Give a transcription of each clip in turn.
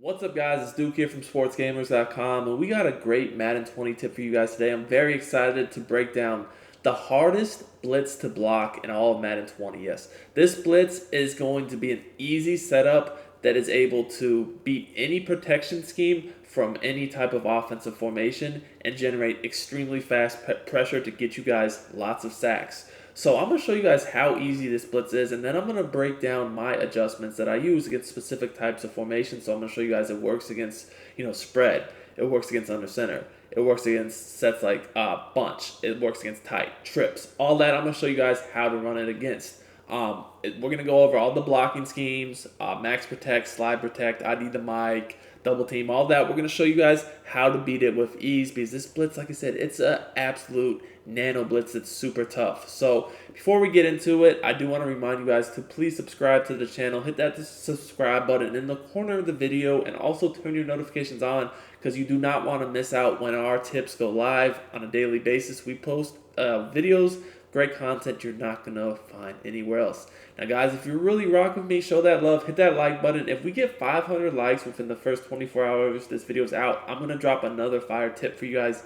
What's up, guys? It's Duke here from SportsGamers.com, and we got a great Madden 20 tip for you guys today. I'm very excited to break down the hardest blitz to block in all of Madden 20. Yes, this blitz is going to be an easy setup that is able to beat any protection scheme from any type of offensive formation and generate extremely fast pressure to get you guys lots of sacks. So I'm going to show you guys how easy this blitz is, and then I'm going to break down my adjustments that I use against specific types of formations. So I'm going to show you guys it works against, spread. It works against under center. It works against sets like bunch. It works against tight, trips. All that, I'm going to show you guys how to run it against. We're going to go over all the blocking schemes, max protect, slide protect, ID the mic, double team, all that. We're going to show you guys how to beat it with ease because this blitz, like I said, it's an absolute nano blitz that's super tough. So before we get into it, I do want to remind you guys to please subscribe to the channel. Hit that subscribe button in the corner of the video and also turn your notifications on because you do not want to miss out when our tips go live on a daily basis. We post videos, great content you're not going to find anywhere else. Now, guys, if you're really rocking with me, show that love. Hit that like button. If we get 500 likes within the first 24 hours this video's out, I'm going to drop another fire tip for you guys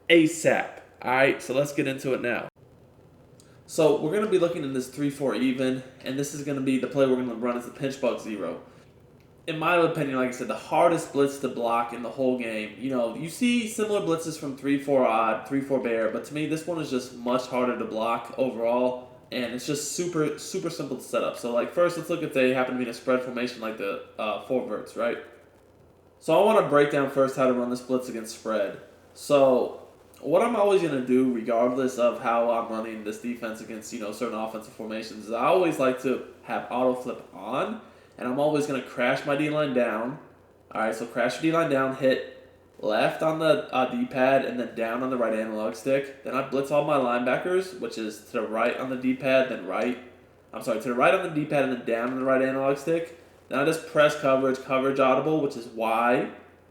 ASAP. All right, so let's get into it now. So we're going to be looking in this 3-4 even, and this is going to be the play we're going to run as the pinch bug zero. In my opinion, like I said, the hardest blitz to block in the whole game. You see similar blitzes from 3-4 odd, 3-4 bear, but to me, this one is just much harder to block overall, and it's just super, super simple to set up. So, like, first, let's look if they happen to be in a spread formation like the 4 verts, right? So I want to break down first how to run this blitz against spread. So what I'm always going to do, regardless of how I'm running this defense against, certain offensive formations, is I always like to have auto flip on, and I'm always going to crash my D-line down. All right, so crash your D-line down, hit left on the D-pad, and then down on the right analog stick. Then I blitz all my linebackers, which is to the right on the D-pad, then right. To the right on the D-pad, and then down on the right analog stick. Then I just press coverage audible, which is Y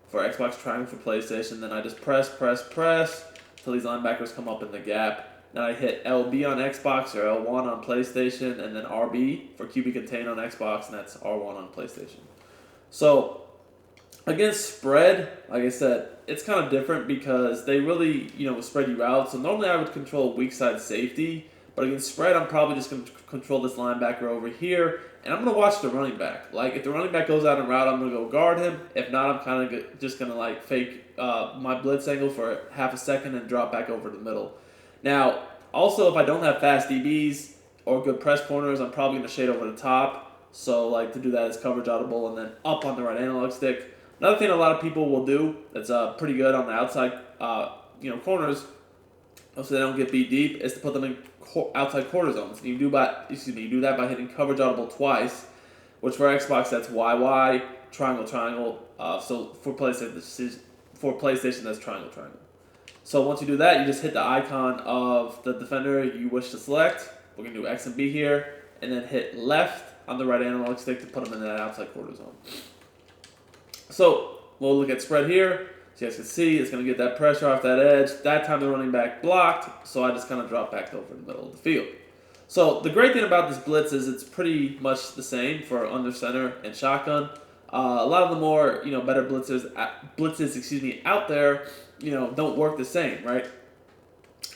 for Xbox Triangle for PlayStation. Then I just press until these linebackers come up in the gap. Then I hit LB on Xbox or L1 on PlayStation, and then RB for QB contain on Xbox, and that's R1 on PlayStation. So against spread, like I said, it's kind of different because they really, spread you out. So normally I would control weak side safety, but against spread, I'm probably just going to control this linebacker over here, and I'm going to watch the running back. Like, if the running back goes out en route, I'm going to go guard him. If not, I'm kind of just going to, fake my blitz angle for half a second and drop back over the middle. Now, also, if I don't have fast DBs or good press corners, I'm probably going to shade over the top. So, to do that is coverage audible and then up on the right analog stick. Another thing a lot of people will do that's pretty good on the outside, corners, so they don't get beat deep, is to put them in outside quarter zones. You do that by hitting coverage audible twice, which for Xbox that's YY, triangle. So for PlayStation that's triangle. So once you do that, you just hit the icon of the defender you wish to select. We're gonna do X and B here, and then hit left on the right analog stick to put them in that outside quarter zone. So we'll look at spread here. So you guys can see it's going to get that pressure off that edge. That time the running back blocked, so I just kind of drop back over the middle of the field. So the great thing about this blitz is it's pretty much the same for under center and shotgun. A lot of the more better blitzes out there don't work the same, right?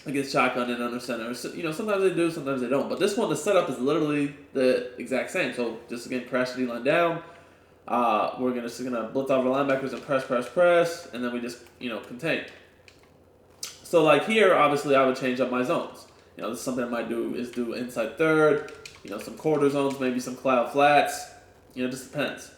Against shotgun and under center. So, sometimes they do, sometimes they don't. But this one, the setup is literally the exact same. So just again, crash the D-line down. We're just gonna blitz off our linebackers and press, and then we just contain. So here, obviously, I would change up my zones. This is something I might do inside third. Some quarter zones, maybe some cloud flats. It just depends.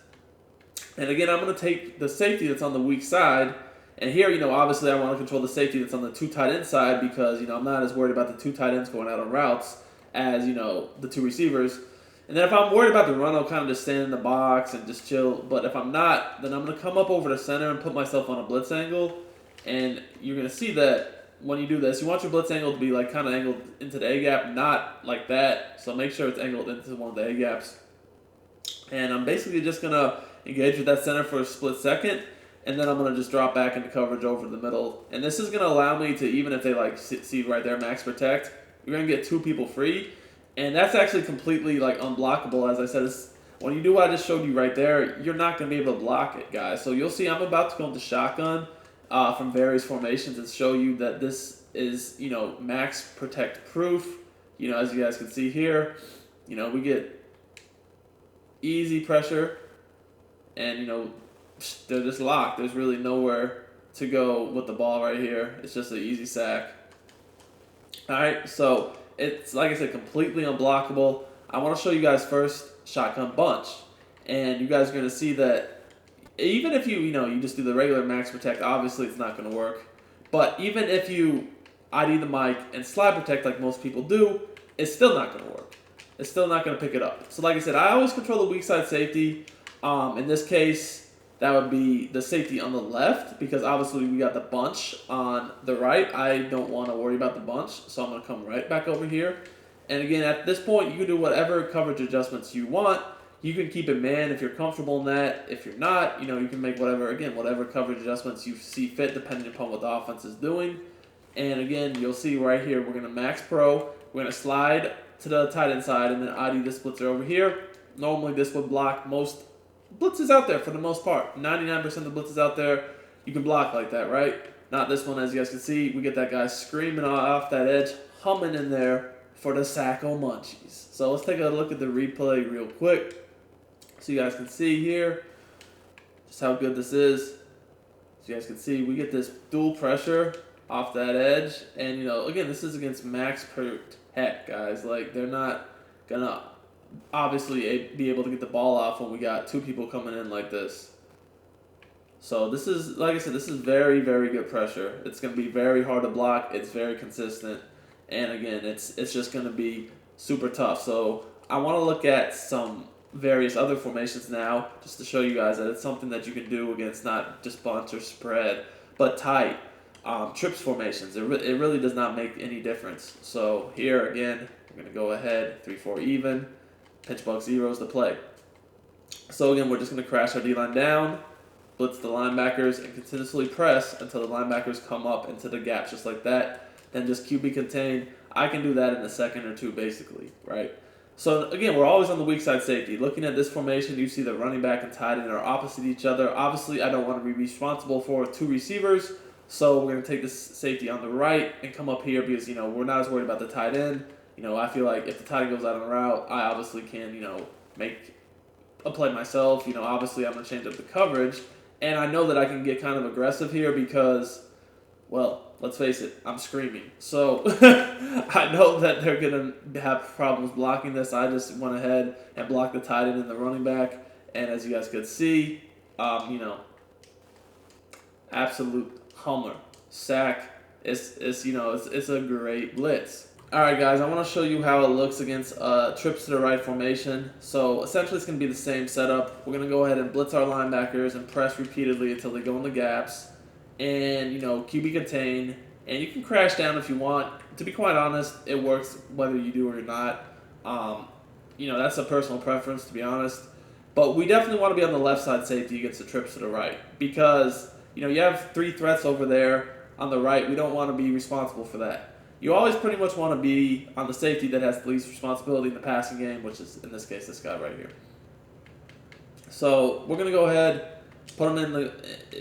And again, I'm gonna take the safety that's on the weak side, and here, obviously, I want to control the safety that's on the 2 tight end side because I'm not as worried about the 2 tight ends going out on routes as the 2 receivers. And then if I'm worried about the run, I'll kind of just stand in the box and just chill. But if I'm not, then I'm going to come up over the center and put myself on a blitz angle. And you're going to see that when you do this, you want your blitz angle to be kind of angled into the A-gap, not like that. So make sure it's angled into one of the A-gaps. And I'm basically just going to engage with that center for a split second. And then I'm going to just drop back into coverage over the middle. And this is going to allow me to, even if they see right there, max protect, you're going to get 2 people free. And that's actually completely unblockable. As I said, When you do what I just showed you right there, you're not going to be able to block it, guys. So you'll see I'm about to go into shotgun from various formations and show you that this is, max protect proof. As you guys can see here, we get easy pressure, and, they're just locked. There's really nowhere to go with the ball right here. It's just an easy sack. All right, so it's, like I said, completely unblockable. I want to show you guys first shotgun bunch, and you guys are going to see that even if you just do the regular max protect, obviously it's not going to work. But even if you ID the mic and slide protect like most people do, it's still not going to work. It's still not going to pick it up. So like I said, I always control the weak side safety. In this case, that would be the safety on the left, because obviously we got the bunch on the right. I don't want to worry about the bunch, so I'm going to come right back over here. And again, at this point, you can do whatever coverage adjustments you want. You can keep it man if you're comfortable in that. If you're not, you can make whatever coverage adjustments you see fit depending upon what the offense is doing. And again, you'll see right here, we're going to max pro. We're going to slide to the tight end side and then ID this blitzer over here. Normally, this would block most blitzes out there for the most part. 99% of the blitzes out there, you can block like that, right? Not this one, as you guys can see. We get that guy screaming off that edge, humming in there for the Sacco Munchies. So let's take a look at the replay real quick so you guys can see here just how good this is. So you guys can see we get this dual pressure off that edge. And, again, this is against max protect, guys. Like, they're not going to obviously be able to get the ball off when we got two people coming in like this. So this is, like I said, this is very, very good pressure. It's going to be very hard to block. It's very consistent. And again, it's just going to be super tough. So I want to look at some various other formations now, just to show you guys that it's something that you can do against not just bunch or spread, but tight trips formations. It really does not make any difference. So here again, we're going to go ahead 3-4 even. Pinch bug zeros the play. So again, we're just going to crash our D-line down, blitz the linebackers, and continuously press until the linebackers come up into the gaps just like that. Then just QB contain. I can do that in a second or two, basically, right? So again, we're always on the weak side safety. Looking at this formation, you see the running back and tight end are opposite each other. Obviously, I don't want to be responsible for two receivers, so we're going to take this safety on the right and come up here because, we're not as worried about the tight end. I feel like if the tight end goes out on a route, I obviously can, make a play myself. Obviously I'm going to change up the coverage. And I know that I can get kind of aggressive here because, well, let's face it, I'm screaming. So I know that they're going to have problems blocking this. I just went ahead and blocked the tight end and the running back. And as you guys could see, absolute hummer. Sack. It's a great blitz. Alright guys, I want to show you how it looks against trips to the right formation. So essentially it's going to be the same setup. We're going to go ahead and blitz our linebackers and press repeatedly until they go in the gaps. And, QB contain. And you can crash down if you want. To be quite honest, it works whether you do or not. That's a personal preference, to be honest. But we definitely want to be on the left side safety against the trips to the right. Because, you have three threats over there on the right. We don't want to be responsible for that. You always pretty much want to be on the safety that has the least responsibility in the passing game, which is, in this case, this guy right here. So we're going to go ahead, put him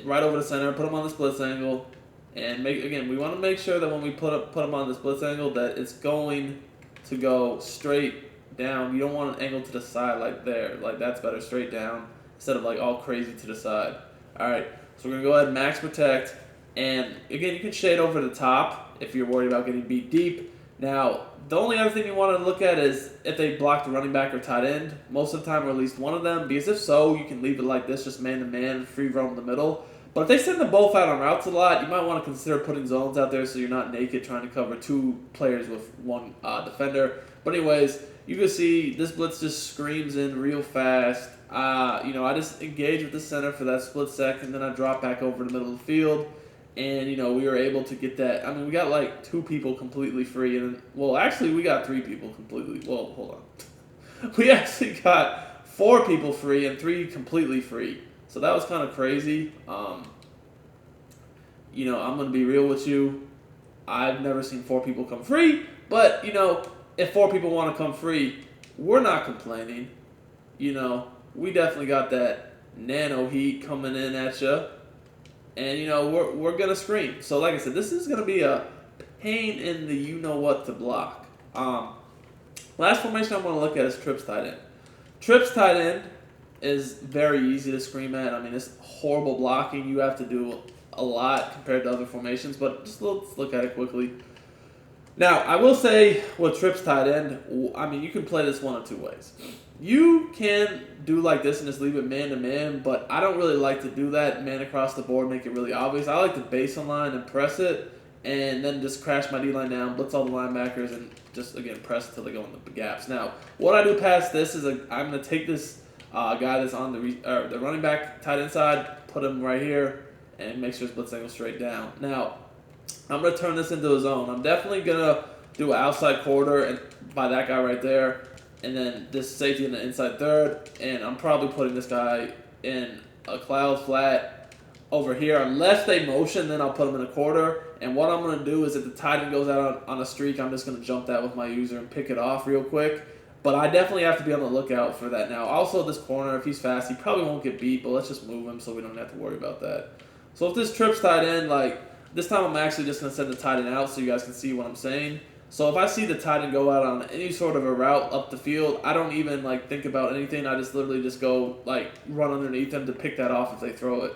right over the center, put him on the splits angle, and we want to make sure that when we put him on the splits angle that it's going to go straight down. You don't want an angle to the side like there. Like, that's better, straight down, instead of, all crazy to the side. All right, so we're going to go ahead and max protect. And, again, you can shade over the top if you're worried about getting beat deep. Now, the only other thing you want to look at is if they block the running back or tight end most of the time, or at least one of them, because if so, you can leave it like this, just man-to-man, free roam the middle. But if they send them both out on routes a lot, you might want to consider putting zones out there so you're not naked trying to cover two players with one defender. But anyways, you can see this blitz just screams in real fast. I just engage with the center for that split second, then I drop back over the middle of the field. And, we were able to get that. I mean, we got, two people completely free. Actually, we got three people completely. Well, hold on. We actually got 4 people free and 3 completely free. So that was kind of crazy. I'm going to be real with you. I've never seen 4 people come free. But, if 4 people want to come free, we're not complaining. we definitely got that Nano heat coming in at you. And, we're going to screen. So, like I said, this is going to be a pain in the you-know-what to block. Last formation I'm going to look at is trips tight end. Trips tight end is very easy to scream at. I mean, it's horrible blocking. You have to do a lot compared to other formations, but just let's look at it quickly. Now, I will say with trips tight end, I mean, you can play this one of two ways. You can do like this and just leave it man-to-man, but I don't really like to do that, man across the board, make it really obvious. I like to base a line and press it, and then just crash my D-line down, blitz all the linebackers, and just, again, press until they go in the gaps. Now, what I do past this is I'm going to take this guy that's on the running back tight end side, put him right here, and make sure his blitz angle straight down. Now, I'm going to turn this into a zone. I'm definitely going to do an outside quarter and by that guy right there, and then this safety in the inside third, and I'm probably putting this guy in a cloud flat over here. Unless they motion, then I'll put him in a quarter. And what I'm going to do is if the tight end goes out on a streak, I'm just going to jump that with my user and pick it off real quick. But I definitely have to be on the lookout for that now. Also, this corner, if he's fast, he probably won't get beat, but let's just move him so we don't have to worry about that. So if this trips tight end, this time I'm actually just going to send the tight end out so you guys can see what I'm saying. So if I see the tight end go out on any sort of a route up the field, I don't even think about anything. I just literally just go run underneath them to pick that off if they throw it.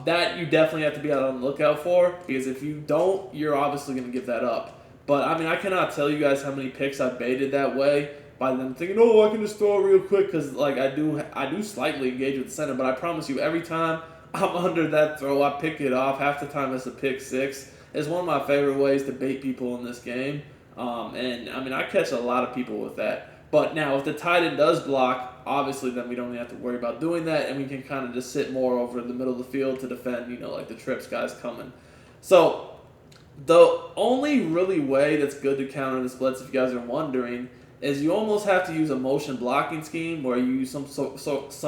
That you definitely have to be out on the lookout for, because if you don't, you're obviously going to give that up. But I mean, I cannot tell you guys how many picks I've baited that way by them thinking, oh, I can just throw it real quick, because I do slightly engage with the center, but I promise you every time I'm under that throw, I pick it off. Half the time it's a pick six. It's one of my favorite ways to bait people in this game. And, I mean, I catch a lot of people with that. But now, if the tight end does block, obviously then we don't even have to worry about doing that, and we can kind of just sit more over the middle of the field to defend, the trips guys coming. So, the only really way that's good to counter this blitz, if you guys are wondering, is you almost have to use a motion blocking scheme where you use some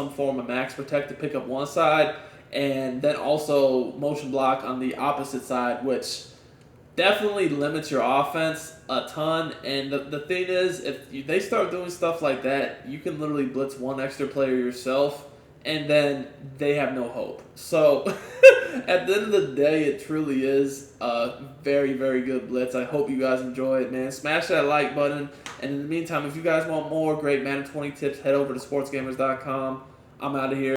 form of max protect to pick up one side, and then also motion block on the opposite side, which definitely limits your offense a ton. And the thing is, if they start doing stuff like that, you can literally blitz one extra player yourself, and then they have no hope. So at the end of the day, it truly is a very, very good blitz. I hope you guys enjoy it, man. Smash that like button. And in the meantime, if you guys want more great Madden 20 tips, head over to sportsgamers.com. I'm out of here.